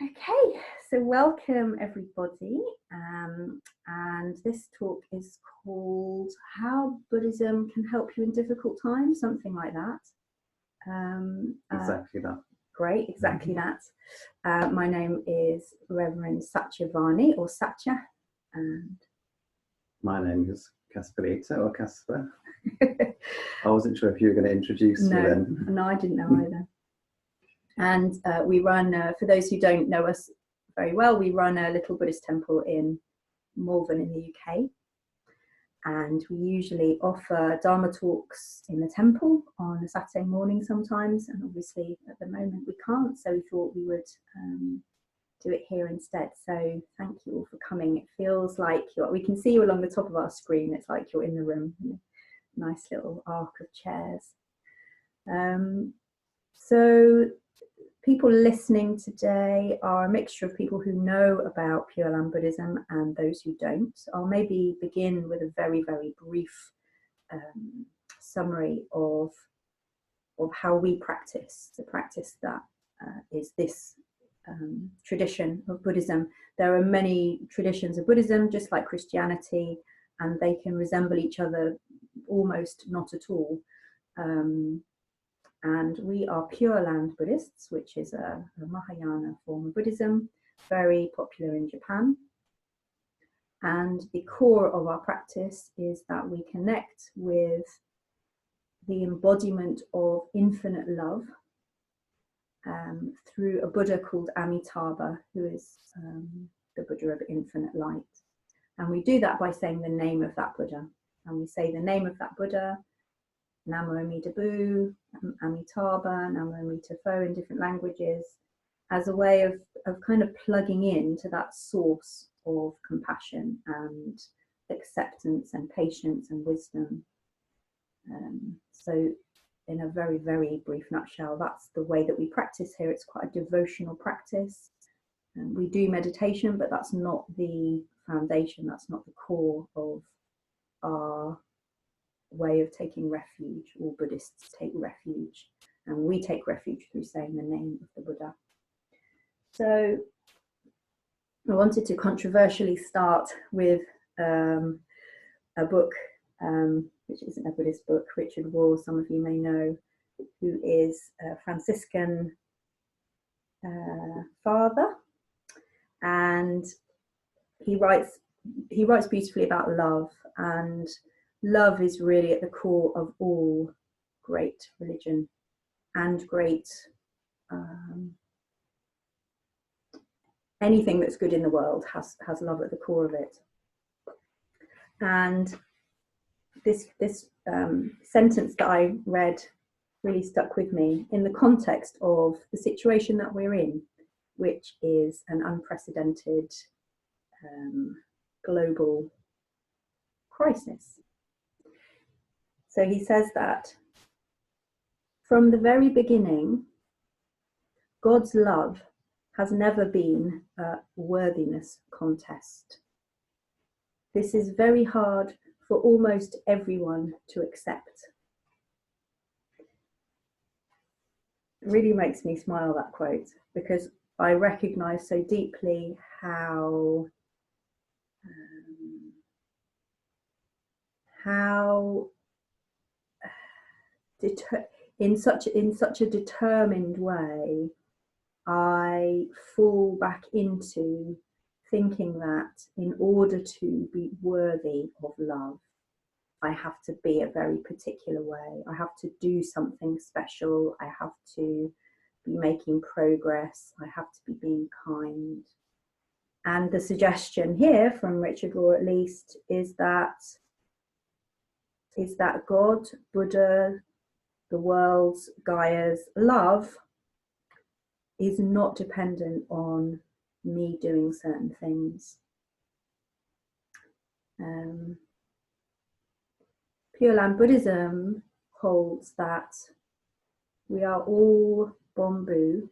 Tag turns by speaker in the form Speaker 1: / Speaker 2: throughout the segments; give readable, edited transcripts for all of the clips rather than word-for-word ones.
Speaker 1: Okay, so welcome everybody, and this talk is called How Buddhism Can Help You in Difficult Times, something like that.
Speaker 2: Exactly that.
Speaker 1: Great, exactly that. My name is Reverend Satyavani, or Satya, and
Speaker 2: my name is Kaspalita, or Casper. I wasn't sure if you were going to introduce me then.
Speaker 1: No, I didn't know either. And we run, for those who don't know us very well, we run a little Buddhist temple in Malvern in the UK. And we usually offer Dharma talks in the temple on a Saturday morning sometimes. And obviously at the moment we can't, so we thought we would do it here instead. So thank you all for coming. It feels like we can see you along the top of our screen. It's like you're in the room. Nice little arc of chairs. So people listening today are a mixture of people who know about Pureland Buddhism and those who don't. I'll maybe begin with a very, very brief summary of how we practice, the practice that is this tradition of Buddhism. There are many traditions of Buddhism, just like Christianity, and they can resemble each other almost not at all. And we are Pureland Buddhists, which is a Mahayana form of Buddhism, very popular in Japan. And the core of our practice is that we connect with the embodiment of infinite love through a Buddha called Amitabha, who is the Buddha of infinite light. And we do that by saying the name of that Buddha. And we say the name of that Buddha, Namo Amida Bu, Amitabha, Namo Amida Pho in different languages, as a way of kind of plugging in to that source of compassion and acceptance and patience and wisdom. So in a very, very brief nutshell, that's the way that we practice here. It's quite a devotional practice. We do meditation, but that's not the foundation, that's not the core of our way of taking refuge. All Buddhists take refuge, and we take refuge through saying the name of the Buddha. So I wanted to controversially start with a book which isn't a Buddhist book. Richard Rohr, some of you may know, who is a Franciscan father, and he writes beautifully about love, and love is really at the core of all great religion and great anything that's good in the world has love at the core of it. And this sentence that I read really stuck with me in the context of the situation that we're in, which is an unprecedented global crisis. So he says that from the very beginning, God's love has never been a worthiness contest. This is very hard for almost everyone to accept. It really makes me smile, that quote, because I recognize so deeply how in such a determined way I fall back into thinking that in order to be worthy of love, I have to be a very particular way. I have to do something special. I have to be making progress. I have to be being kind. And the suggestion here from Richard Rohr, at least, is that God, Buddha, the world's, Gaia's love is not dependent on me doing certain things. Pureland Buddhism holds that we are all Bombu,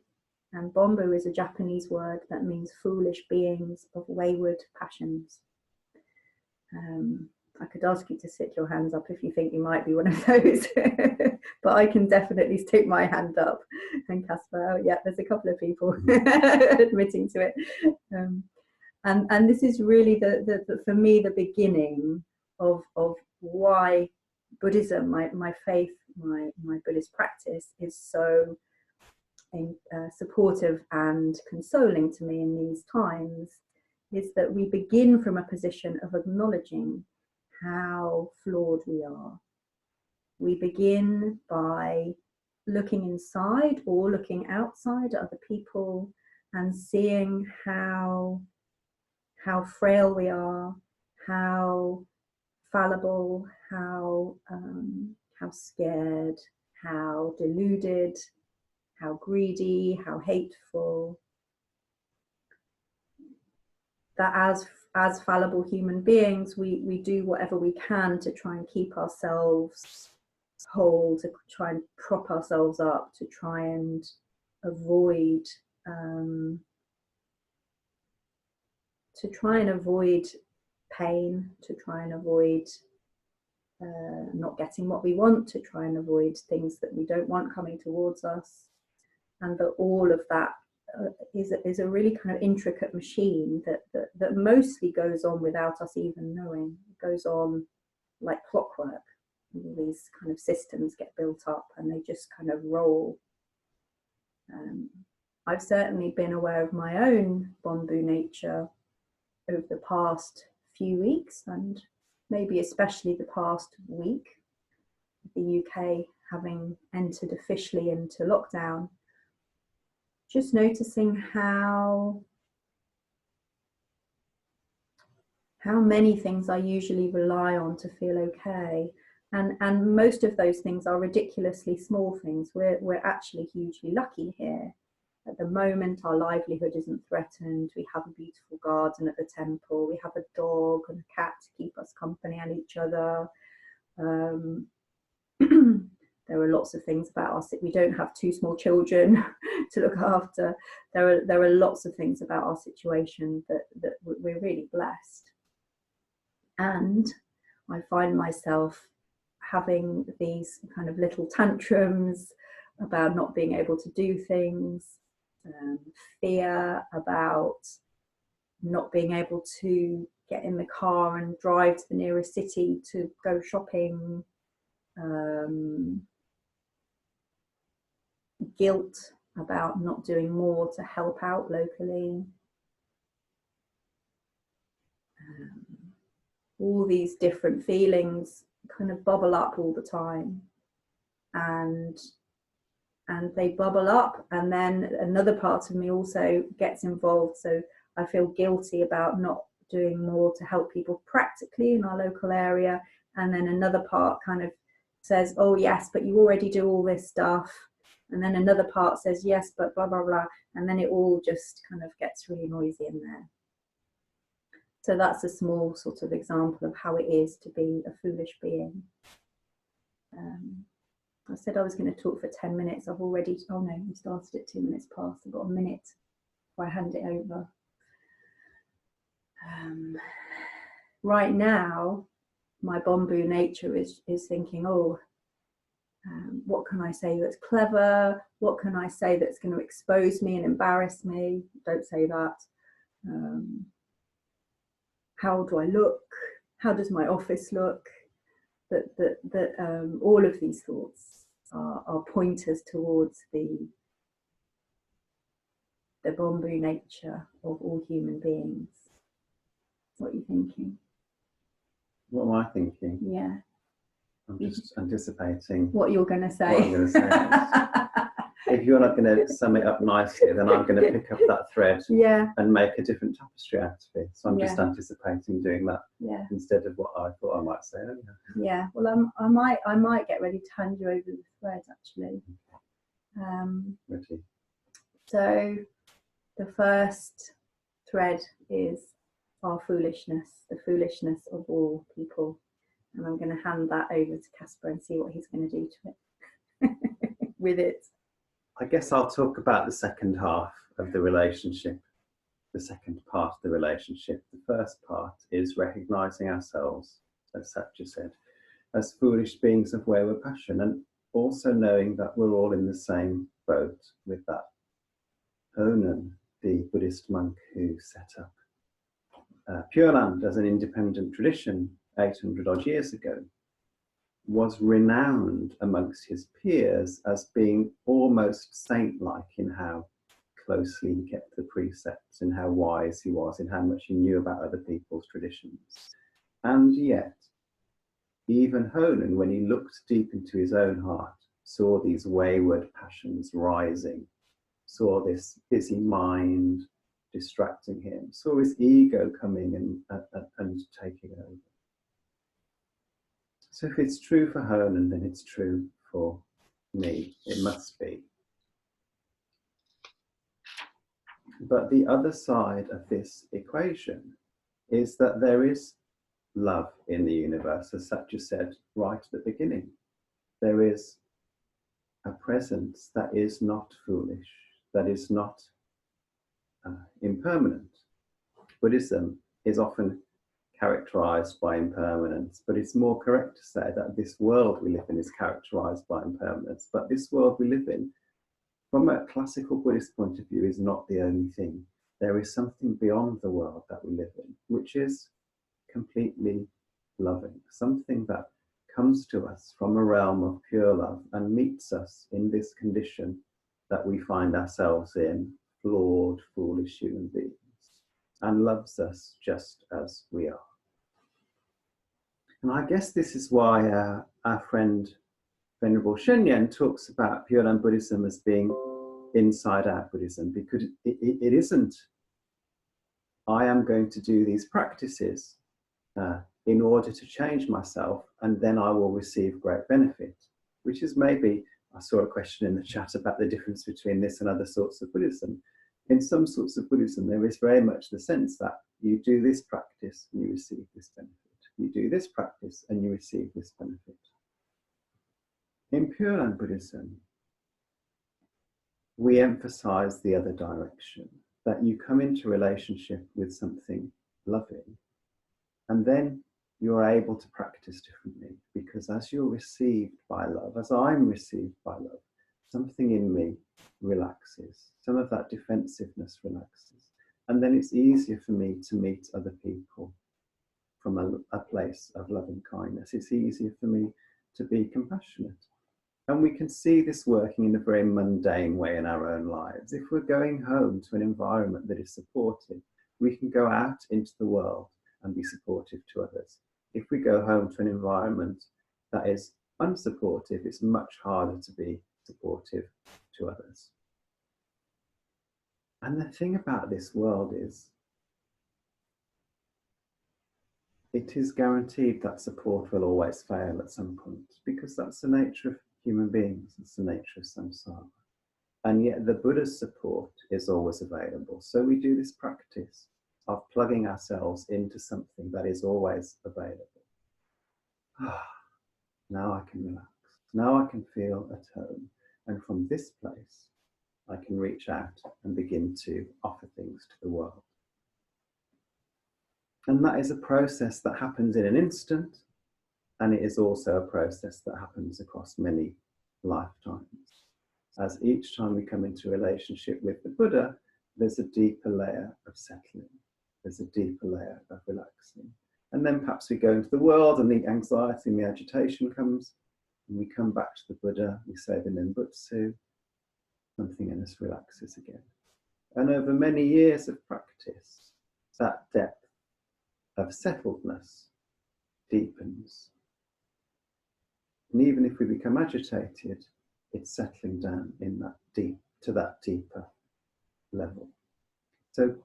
Speaker 1: and Bombu is a Japanese word that means foolish beings of wayward passions. I could ask you to stick your hands up if you think you might be one of those, but I can definitely stick my hand up. And Caspar, oh yeah, there's a couple of people admitting to it. And this is really the for me the beginning of why Buddhism, my faith, my Buddhist practice is so supportive and consoling to me in these times, is that we begin from a position of acknowledging how flawed we are. We begin by looking inside or looking outside at other people and seeing how frail we are, how fallible, how scared, how deluded, how greedy, how hateful. That as fallible human beings, we do whatever we can to try and keep ourselves whole, to try and prop ourselves up, to try and avoid pain, to try and avoid not getting what we want, to try and avoid things that we don't want coming towards us, and that all of that is a really kind of intricate machine that mostly goes on without us even knowing. It goes on like clockwork. All these kind of systems get built up and they just kind of roll. I've certainly been aware of my own Bonbu nature over the past few weeks, and maybe especially the past week, the UK having entered officially into lockdown. Just noticing how many things I usually rely on to feel okay, and most of those things are ridiculously small things. We're actually hugely lucky here. At the moment, our livelihood isn't threatened. We have a beautiful garden at the temple. We have a dog and a cat to keep us company and each other. There are lots of things about us. We don't have two small children to look after. There are lots of things about our situation that we're really blessed. And I find myself having these kind of little tantrums about not being able to do things, fear about not being able to get in the car and drive to the nearest city to go shopping, guilt about not doing more to help out locally. All these different feelings kind of bubble up all the time, and they bubble up, and then another part of me also gets involved. So I feel guilty about not doing more to help people practically in our local area, and then another part kind of says, oh yes, but you already do all this stuff. And then another part says, yes, but blah, blah, blah. And then it all just kind of gets really noisy in there. So that's a small sort of example of how it is to be a foolish being. I said I was going to talk for 10 minutes. I've already, oh no, we started at 2 minutes past. I've got a minute before I hand it over. Right now, my Bonbu nature is thinking, oh, what can I say that's clever? What can I say that's going to expose me and embarrass me? Don't say that. How do I look? How does my office look? That all of these thoughts are pointers towards the Bonbu nature of all human beings. What are you thinking?
Speaker 2: What am I thinking?
Speaker 1: Yeah.
Speaker 2: I'm just anticipating
Speaker 1: what you're going to say.
Speaker 2: What I'm going to say. If you're not going to sum it up nicely, then I'm going to pick up that thread and make a different tapestry out of it. So I'm just anticipating doing that instead of what I thought I might say earlier. Yeah, well, I might get ready to hand you over the thread, actually. Ready. So the first thread is our foolishness, the foolishness of all people. And I'm going to hand that over to Caspar and see what he's going to do to it with it. I guess I'll talk about the second half of the relationship, the second part of the relationship. The first part is recognizing ourselves as Satya said, as foolish beings of wayward passion, and also knowing that we're all in the same boat with that. Honan, the Buddhist monk who set up Pureland as an independent tradition 800 odd years ago, was renowned amongst his peers as being almost saint-like in how closely he kept the precepts, in how wise he was, in how much he knew about other people's traditions. And yet, even Honan, when he looked deep into his own heart, saw these wayward passions rising, saw this busy mind distracting him, saw his ego coming and taking over. So if it's true for Honan, then it's true for me. It must be. But the other side of this equation is that there is love in the universe, as Satya said right at the beginning. There is a presence that is not foolish, that is not impermanent. Buddhism is often characterized by impermanence, but it's more correct to say that this world we live in is characterized by impermanence. But this world we live in, from a classical Buddhist point of view, is not the only thing. There is something beyond the world that we live in, which is completely loving, something that comes to us from a realm of pure love and meets us in this condition that we find ourselves in, flawed, foolish human beings, and loves us just as we are. And I guess this is why our friend Venerable Shenyan talks about Pureland Buddhism as being inside-out Buddhism, because it isn't, I am going to do these practices in order to change myself, and then I will receive great benefit, which is maybe, I saw a question in the chat about the difference between this and other sorts of Buddhism. In some sorts of Buddhism, there is very much the sense that you do this practice and you receive this benefit. You do this practice and you receive this benefit. In Pureland Buddhism, we emphasize the other direction, that you come into relationship with something loving, and then you're able to practice differently, because as you're received by love, as I'm received by love, something in me relaxes, some of that defensiveness relaxes, and then it's easier for me to meet other people from a place of loving kindness. It's easier for me to be compassionate. And we can see this working in a very mundane way in our own lives. If we're going home to an environment that is supportive, we can go out into the world and be supportive to others. If we go home to an environment that is unsupportive, it's much harder to be supportive to others. And the thing about this world is, it is guaranteed that support will always fail at some point, because that's the nature of human beings, it's the nature of samsara. And yet the Buddha's support is always available. So we do this practice of plugging ourselves into something that is always available. Now I can relax. Now I can feel at home. And from this place, I can reach out and begin to offer things to the world. And that is a process that happens in an instant, and it is also a process that happens across many lifetimes. As each time we come into relationship with the Buddha, there's a deeper layer of settling. There's a deeper layer of relaxing. And then perhaps we go into the world and the anxiety and the agitation comes, and we come back to the Buddha, we say the Nimbutsu, something in us relaxes again. And over many years of practice, that depth of settledness deepens. And even if we become agitated, it's settling down in that to that deeper level. So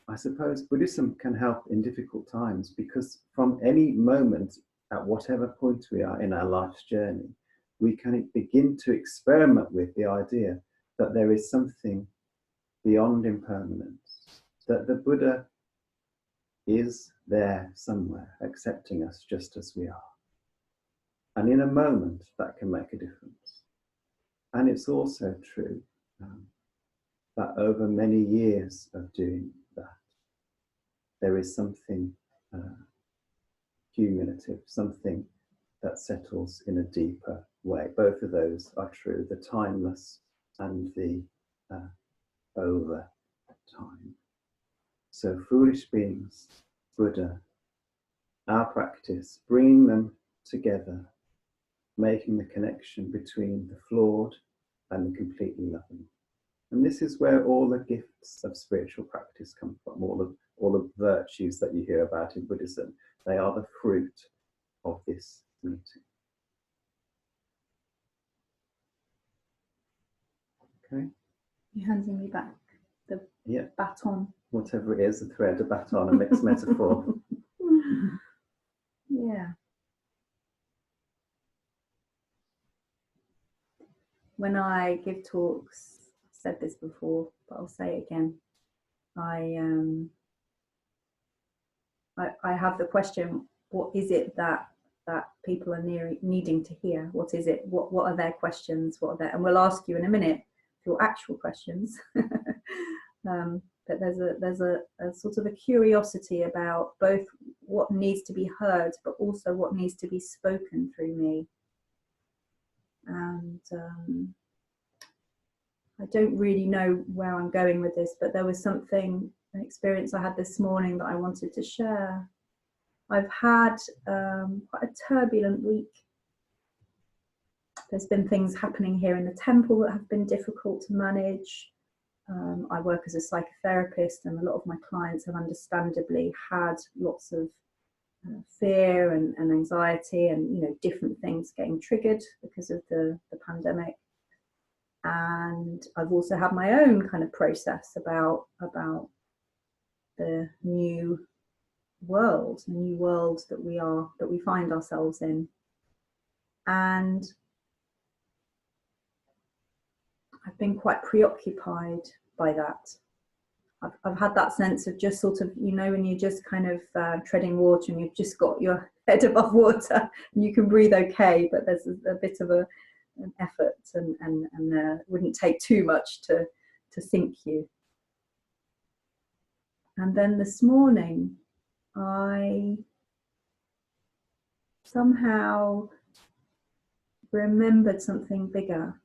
Speaker 2: I suppose Buddhism can help in difficult times, because from any moment, at whatever point we are in our life's journey, we can begin to experiment with the idea that there is something beyond impermanence, that the Buddha is there somewhere, accepting us just as we are. And in a moment, that can make a difference. And it's also true that over many years of doing that, there is something cumulative, something that settles in a deeper way. Both of those are true, the timeless and the over time. So foolish beings, Buddha, our practice, bringing them together, making the connection between the flawed and the completely loving. And this is where all the gifts of spiritual practice come from, all the virtues that you hear about in Buddhism. They are the fruit of this meeting. Okay?
Speaker 1: You're handing me back the baton.
Speaker 2: Whatever it is, a thread, a baton, a mixed metaphor.
Speaker 1: Yeah. When I give talks, I've said this before, but I'll say it again. I have the question: what is it that people are needing to hear? What is it? What are their questions? What are their? And we'll ask you in a minute your actual questions. But there's a sort of a curiosity about both what needs to be heard, but also what needs to be spoken through me. And I don't really know where I'm going with this, but there was an experience I had this morning that I wanted to share. I've had quite a turbulent week. There's been things happening here in the temple that have been difficult to manage. I work as a psychotherapist, and a lot of my clients have understandably had lots of fear and anxiety, and different things getting triggered because of the pandemic. And I've also had my own kind of process about the new world that we find ourselves in. And I've been quite preoccupied by that. I've had that sense of just sort of, when you're just kind of treading water and you've just got your head above water and you can breathe okay, but there's a bit of an effort and wouldn't take too much to sink you. And then this morning, I somehow remembered something bigger.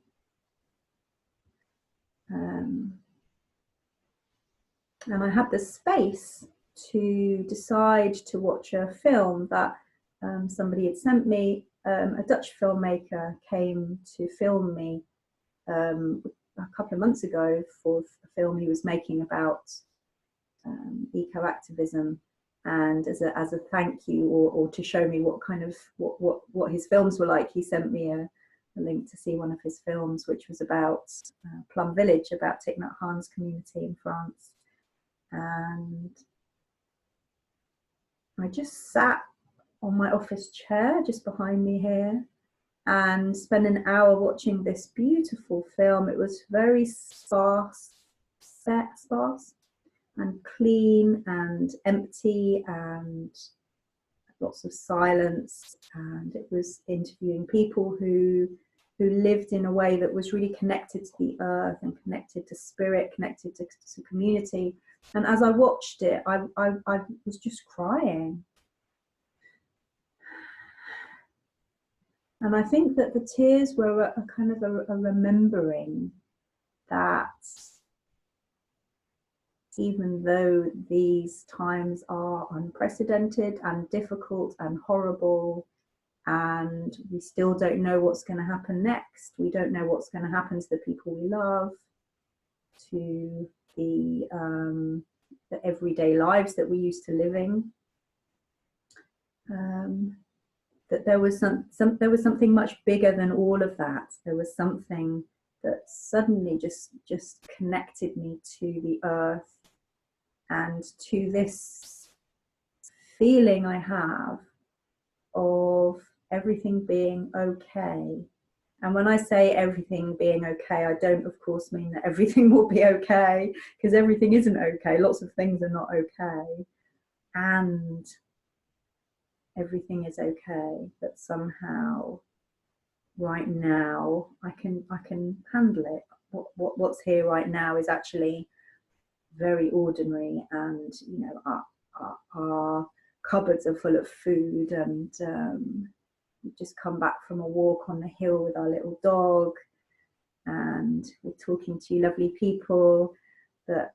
Speaker 1: And I had the space to decide to watch a film that somebody had sent me. A Dutch filmmaker came to film me a couple of months ago for a film he was making about eco-activism, and as a thank you or to show me what his films were like, he sent me a link to see one of his films, which was about Plum Village, about Thich Nhat Hanh's community in France. And I just sat on my office chair just behind me here and spent an hour watching this beautiful film. It was very sparse and clean and empty and lots of silence, and it was interviewing people who lived in a way that was really connected to the earth and connected to spirit, connected to community. And as I watched it, I was just crying. And I think that the tears were a kind of a remembering that even though these times are unprecedented and difficult and horrible, and we still don't know what's going to happen next, we don't know what's going to happen to the people we love, to the everyday lives that we used to living, that there was something much bigger than all of that. There was something that suddenly just connected me to the earth and to this feeling I have of everything being okay. And when I say everything being okay, I don't of course mean that everything will be okay, because everything isn't okay. Lots of things are not okay, and everything is okay, but somehow right now I can handle it. What's here right now is actually very ordinary, and our cupboards are full of food, and we've just come back from a walk on the hill with our little dog, and we're talking to lovely people. That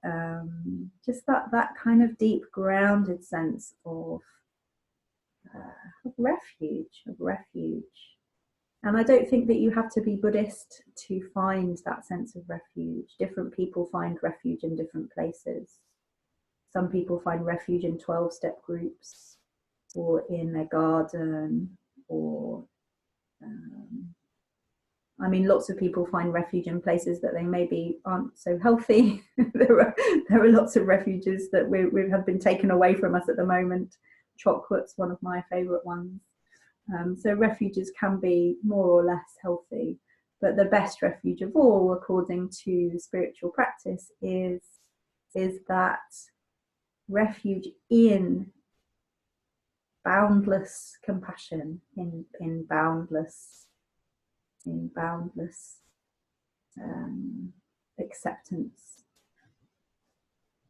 Speaker 1: just that kind of deep grounded sense of refuge. And I don't think that you have to be Buddhist to find that sense of refuge. Different people find refuge in different places. Some people find refuge in 12-step groups, or in their garden, or I mean, lots of people find refuge in places that they maybe aren't so healthy. there are lots of refuges that we have been taken away from us at the moment. Chocolate's one of my favourite ones. So refuges can be more or less healthy, but the best refuge of all, according to spiritual practice, is that refuge in boundless compassion, in boundless acceptance.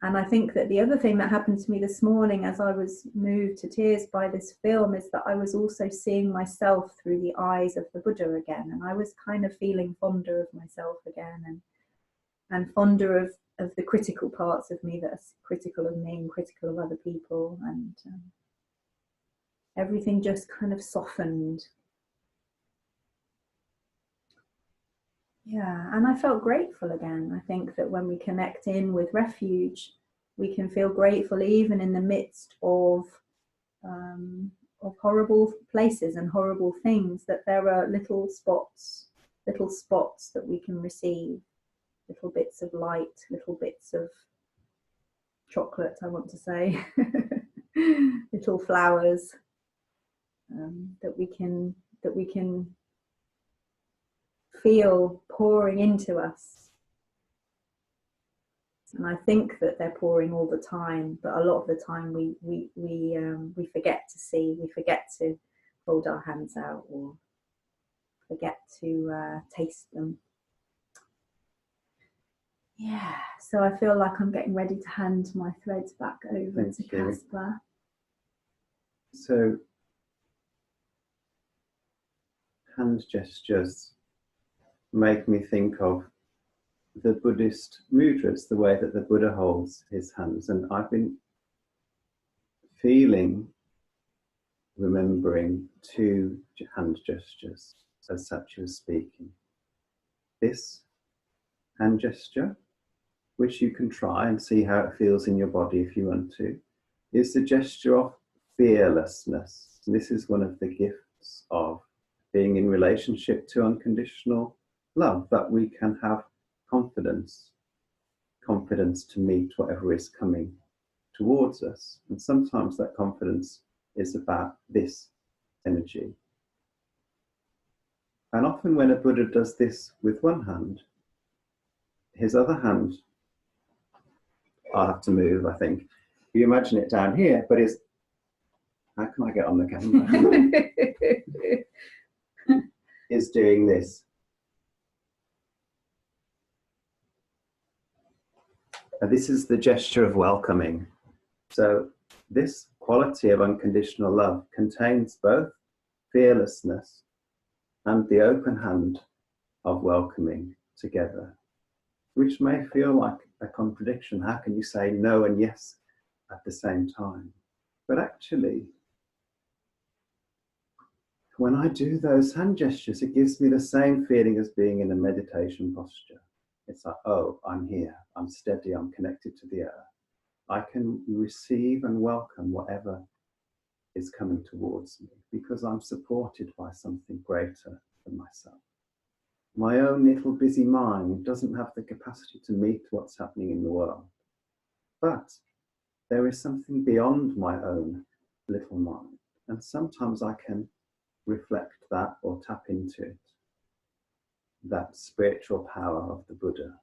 Speaker 1: And I think that the other thing that happened to me this morning, as I was moved to tears by this film, is that I was also seeing myself through the eyes of the Buddha again, and I was kind of feeling fonder of myself again, and fonder of the critical parts of me that are critical of me and critical of other people, and everything just kind of softened. Yeah, and I felt grateful again. I think that when we connect in with refuge, we can feel grateful even in the midst of horrible places and horrible things, that there are little spots that we can receive, little bits of light, little bits of chocolate, I want to say, little flowers that we can feel pouring into us. And I think that they're pouring all the time, but a lot of the time we forget to see, we forget to hold our hands out, or forget to taste them. Yeah, so I feel like I'm getting ready to hand my threads back over to Caspar.
Speaker 2: So, hand gestures make me think of the Buddhist mudras, the way that the Buddha holds his hands. And I've been remembering two hand gestures as Satya was speaking. This hand gesture, which you can try and see how it feels in your body if you want to, is the gesture of fearlessness. This is one of the gifts of being in relationship to unconditional love, that we can have confidence to meet whatever is coming towards us. And sometimes that confidence is about this energy. And often when a Buddha does this with one hand, his other hand, I'll have to move, I think. You imagine it down here, but it's, how can I get on the camera? Is doing this. And this is the gesture of welcoming. So this quality of unconditional love contains both fearlessness and the open hand of welcoming together, which may feel like a contradiction. How can you say no and yes at the same time? But actually, when I do those hand gestures, it gives me the same feeling as being in a meditation posture. It's like, oh, I'm here, I'm steady, I'm connected to the earth. I can receive and welcome whatever is coming towards me, because I'm supported by something greater than myself. My own little busy mind doesn't have the capacity to meet what's happening in the world. But there is something beyond my own little mind. And sometimes I can reflect that or tap into it. That spiritual power of the Buddha,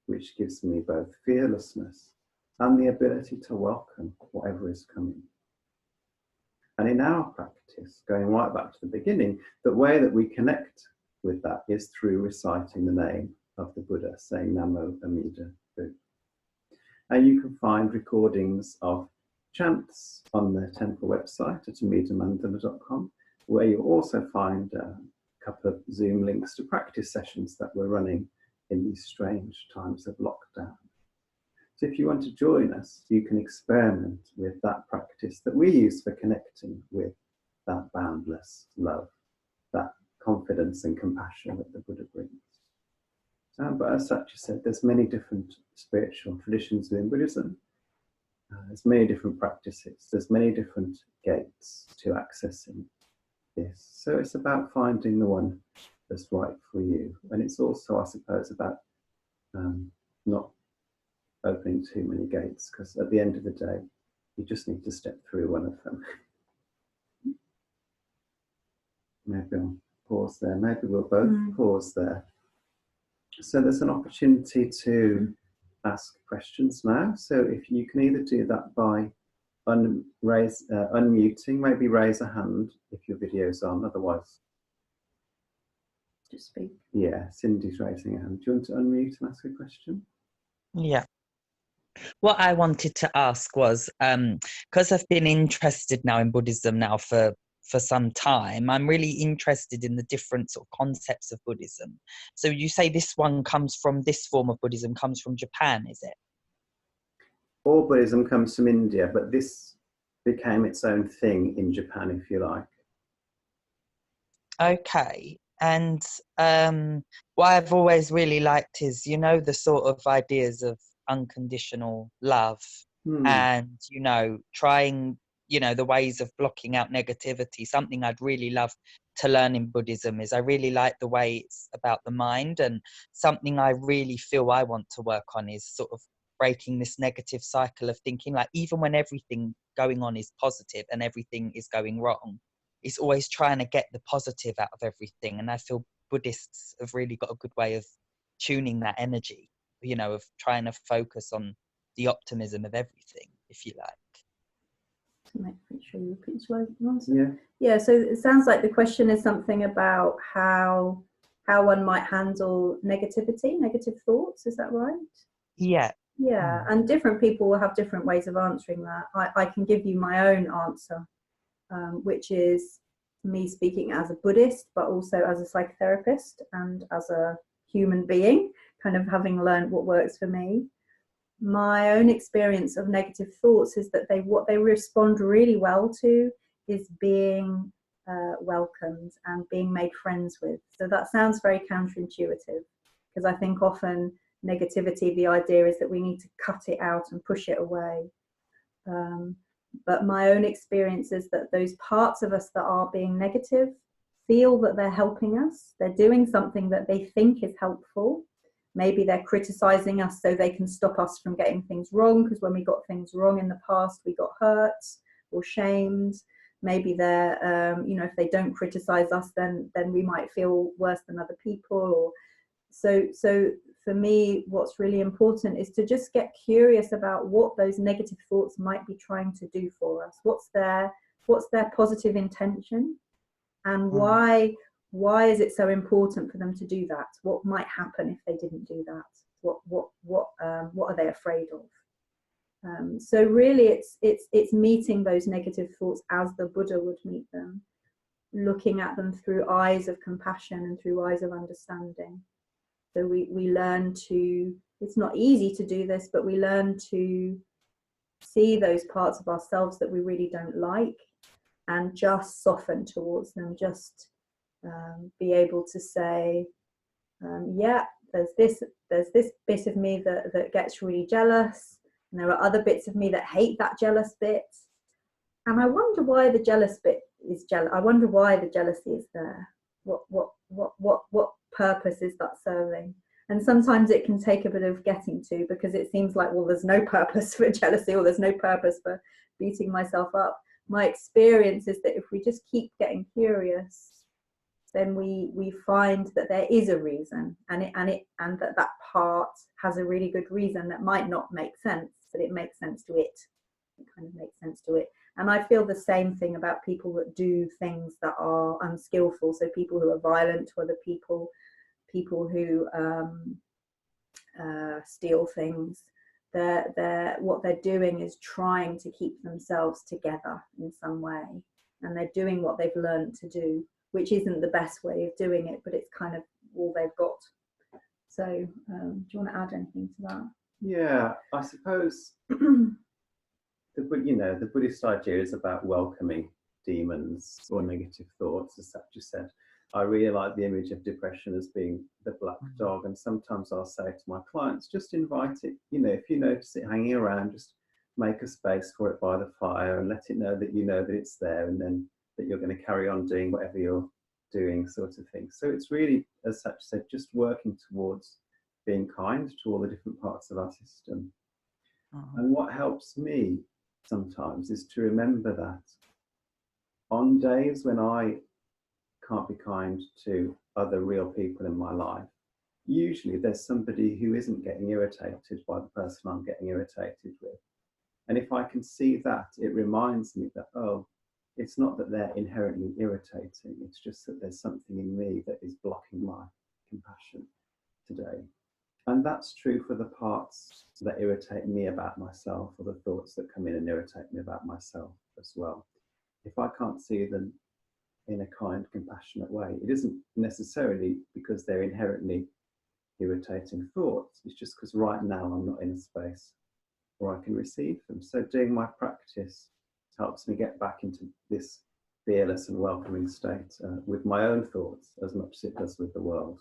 Speaker 2: which gives me both fearlessness and the ability to welcome whatever is coming. And in our practice, going right back to the beginning, the way that we connect with that is through reciting the name of the Buddha, saying Namo Amida Bu. And you can find recordings of chants on the temple website at amidamandala.com, where you'll also find a couple of Zoom links to practice sessions that we're running in these strange times of lockdown. So if you want to join us, you can experiment with that practice that we use for connecting with that boundless love, that confidence and compassion that the Buddha brings. But as Satya said, there's many different spiritual traditions within Buddhism. There's many different practices. There's many different gates to accessing this. So it's about finding the one that's right for you. And it's also, I suppose, about not opening too many gates, because at the end of the day, you just need to step through one of them. Maybe I'll pause there. Maybe we'll both pause there. So there's an opportunity to ask questions now. So if you can either do that by unmuting, maybe raise a hand if your video's on, otherwise
Speaker 1: just speak.
Speaker 2: Yeah, Cindy's raising a hand. Do you want to unmute and ask a question?
Speaker 3: Yeah. What I wanted to ask was, because I've been interested now in Buddhism now for some time, I'm really interested in the different sort of concepts of Buddhism. So you say this form of Buddhism comes from Japan, is it?
Speaker 2: All Buddhism comes from India, but this became its own thing in Japan, if you like.
Speaker 3: Okay. And what I've always really liked is, the sort of ideas of unconditional love and, trying, the ways of blocking out negativity. Something I'd really love to learn in Buddhism is I really like the way it's about the mind, and something I really feel I want to work on is sort of breaking this negative cycle of thinking, like, even when everything going on is positive and everything is going wrong, it's always trying to get the positive out of everything. And I feel Buddhists have really got a good way of tuning that energy, of trying to focus on the optimism of everything, if you like.
Speaker 1: Make sure you repeat your answer. Yeah, so it sounds like the question is something about how one might handle negativity, negative thoughts, is that right?
Speaker 3: Yeah.
Speaker 1: Yeah, and different people will have different ways of answering that. I can give you my own answer, which is me speaking as a Buddhist, but also as a psychotherapist and as a human being, kind of having learned what works for me. My own experience of negative thoughts is that what they respond really well to is being welcomed and being made friends with. So that sounds very counterintuitive, because I think often negativity, the idea is that we need to cut it out and push it away. But my own experience is that those parts of us that are being negative feel that they're helping us. They're doing something that they think is helpful. Maybe they're criticizing us so they can stop us from getting things wrong, because when we got things wrong in the past, we got hurt or shamed. Maybe they're, if they don't criticize us, then we might feel worse than other people. Or so for me, what's really important is to just get curious about what those negative thoughts might be trying to do for us. What's their positive intention, and why is it so important for them to do that? What might happen if they didn't do that? What are they afraid of? So really, it's meeting those negative thoughts as the Buddha would meet them, looking at them through eyes of compassion and through eyes of understanding. So we learn to, it's not easy to do this, but we learn to see those parts of ourselves that we really don't like and just soften towards them, just be able to say, yeah, there's this bit of me that gets really jealous, and there are other bits of me that hate that jealous bit, and I wonder why the jealous bit is jealous. I wonder why the jealousy is there. What purpose is that serving? And sometimes it can take a bit of getting to, because it seems like, well, there's no purpose for jealousy, or there's no purpose for beating myself up. My experience is that if we just keep getting curious, then we find that there is a reason, and that part has a really good reason that might not make sense, but it makes sense to it. It kind of makes sense to it. And I feel the same thing about people that do things that are unskillful. So people who are violent to other people who steal things. what they're doing is trying to keep themselves together in some way, and they're doing what they've learned to do, which isn't the best way of doing it, but it's kind of all they've got. So do you want to add anything to that?
Speaker 2: Yeah, I suppose the Buddhist idea is about welcoming demons or negative thoughts, as Satya said. I really like the image of depression as being the black dog, and sometimes I'll say to my clients, just invite it. If you notice it hanging around, just make a space for it by the fire and let it know that you know that it's there, and then that you're going to carry on doing whatever you're doing, sort of thing. So it's really, as Satya said, just working towards being kind to all the different parts of our system. And what helps me sometimes is to remember that on days when I can't be kind to other real people in my life, usually there's somebody who isn't getting irritated by the person I'm getting irritated with. And if I can see that, it reminds me that, oh, it's not that they're inherently irritating, it's just that there's something in me that is blocking my compassion today. And that's true for the parts that irritate me about myself, or the thoughts that come in and irritate me about myself as well. If I can't see them in a kind, compassionate way, it isn't necessarily because they're inherently irritating thoughts. It's just because right now I'm not in a space where I can receive them. So doing my practice helps me get back into this fearless and welcoming state with my own thoughts as much as it does with the world.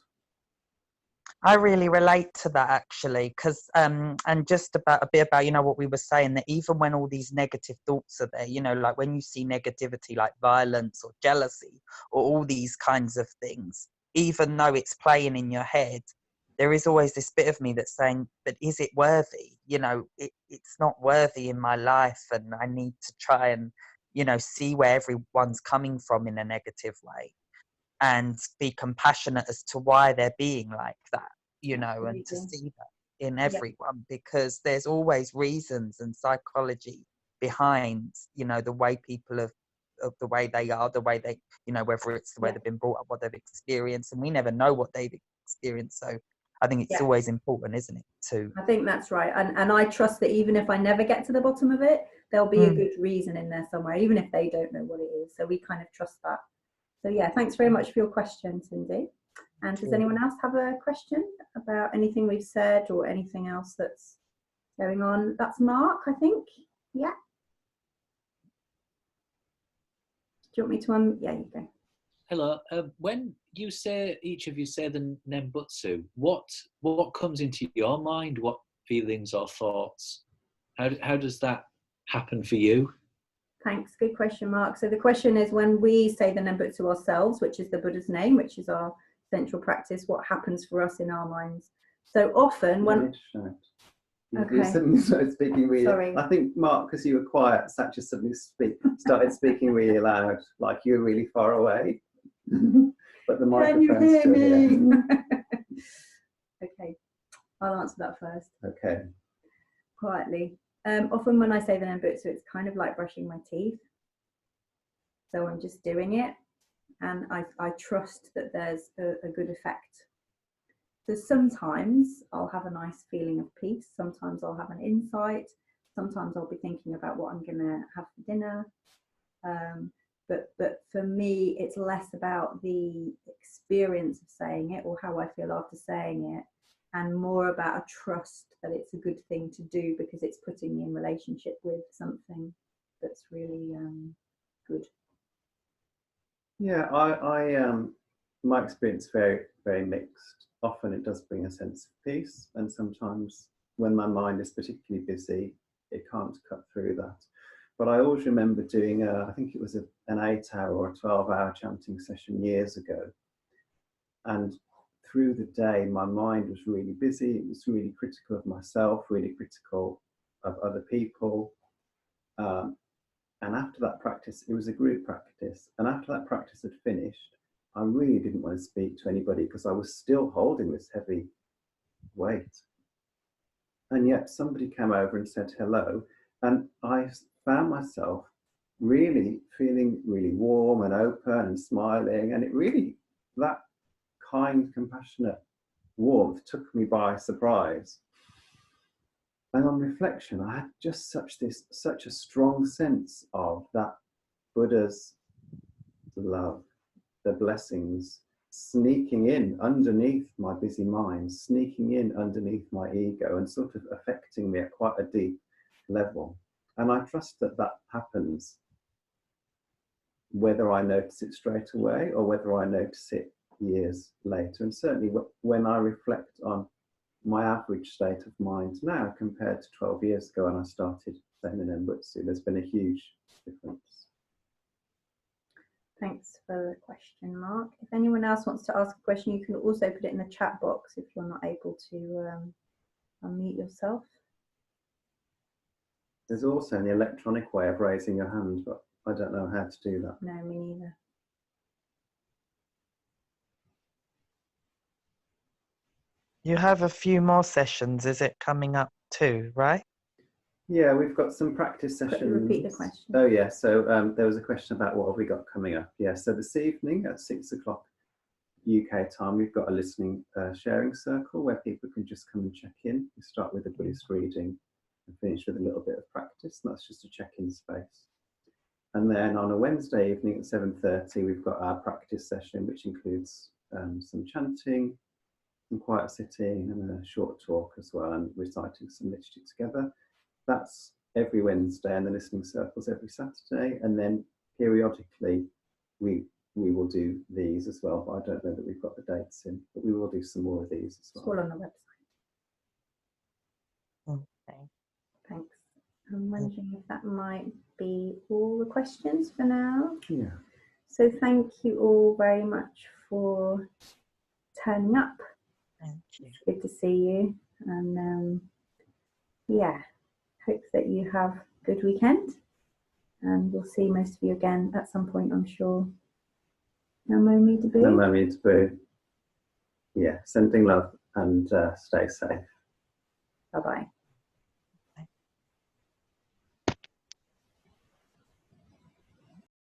Speaker 3: I really relate to that, actually, because and just a bit about what we were saying, that even when all these negative thoughts are there, like when you see negativity like violence or jealousy or all these kinds of things, even though it's playing in your head, there is always this bit of me that's saying, but is it worthy? It's not worthy in my life, and I need to try and see where everyone's coming from in a negative way, and be compassionate as to why they're being like that, and to see that in everyone, because there's always reasons and psychology behind, the way people of the way they are, the way they, whether it's the way they've been brought up, what they've experienced, and we never know what they've experienced. So I think it's always important, isn't it?
Speaker 1: I think that's right. And I trust that even if I never get to the bottom of it, there'll be a good reason in there somewhere, even if they don't know what it is. So we kind of trust that. So yeah, thanks very much for your question, Cindy. And does anyone else have a question about anything we've said or anything else that's going on? That's Mark, I think. Yeah. Do you want me to yeah, you go.
Speaker 4: Hello. When you say, each of you say the Nembutsu, what comes into your mind? What feelings or thoughts? How does that happen for you?
Speaker 1: Thanks. Good question, Mark. So the question is, when we say the Nembutsu ourselves, which is the Buddha's name, which is our central practice, what happens for us in our minds? So often when...
Speaker 2: You suddenly started speaking really... Sorry. I think, Mark, because you were quiet, Satya suddenly started speaking really loud, like you were really far away. But the microphone's still here.
Speaker 1: Okay, I'll answer that first.
Speaker 2: Okay.
Speaker 1: Quietly. Often when I say the Nembutsu, it's kind of like brushing my teeth. So I'm just doing it, and I trust that there's a good effect. So sometimes I'll have a nice feeling of peace. Sometimes I'll have an insight. Sometimes I'll be thinking about what I'm going to have for dinner. But for me, it's less about the experience of saying it or how I feel after saying it, and more about a trust that it's a good thing to do because it's putting me in relationship with something that's really good.
Speaker 2: Yeah, I my experience very, very mixed. Often it does bring a sense of peace, and sometimes when my mind is particularly busy, it can't cut through that. But I always remember doing I think it was an 8-hour or a 12-hour chanting session years ago, and through the day my mind was really busy. It was really critical of myself, really critical of other people, and after that practice, it was a group practice, and after that practice had finished, I really didn't want to speak to anybody because I was still holding this heavy weight. And yet somebody came over and said hello, and I found myself really feeling really warm and open and smiling, and it really, that kind, compassionate warmth took me by surprise. And on reflection, I had just such a strong sense of that Buddha's love, the blessings sneaking in underneath my busy mind, sneaking in underneath my ego and sort of affecting me at quite a deep level. And I trust that that happens whether I notice it straight away or whether I notice it years later. And certainly when I reflect on my average state of mind now compared to 12 years ago when I started Zen and Nembutsu, there's been a huge difference.
Speaker 1: Thanks for the question, Mark. If anyone else wants to ask a question, you can also put it in the chat box if you're not able to unmute yourself.
Speaker 2: There's also an electronic way of raising your hand, but I don't know how to do that.
Speaker 1: No, me neither.
Speaker 3: You have a few more sessions, is it coming up too, right?
Speaker 2: Yeah, we've got some practice sessions.
Speaker 1: Could you repeat the question?
Speaker 2: Oh yeah, so there was a question about what have we got coming up. Yeah, so this evening at 6 o'clock UK time, we've got a listening sharing circle where people can just come and check in. We start with a Buddhist reading and finish with a little bit of practice, and that's just a check-in space. And then on a Wednesday evening at 7:30, we've got our practice session, which includes some chanting, some quiet sitting, and a short talk as well, and reciting some literature together. That's every Wednesday, and the listening circles every Saturday. And then periodically, we will do these as well, but I don't know that we've got the dates in, but we will do some more of these as well.
Speaker 1: It's all on the website.
Speaker 3: Okay.
Speaker 1: Thanks. I'm wondering if that might be all the questions for now.
Speaker 2: Yeah.
Speaker 1: So thank you all very much for turning up.
Speaker 3: Thank you.
Speaker 1: It's good to see you. And yeah, hope that you have a good weekend. And we'll see most of you again at some point, I'm sure. Namo me to boo.
Speaker 2: Namo me to boo. Yeah, sending love and stay safe.
Speaker 1: Bye-bye.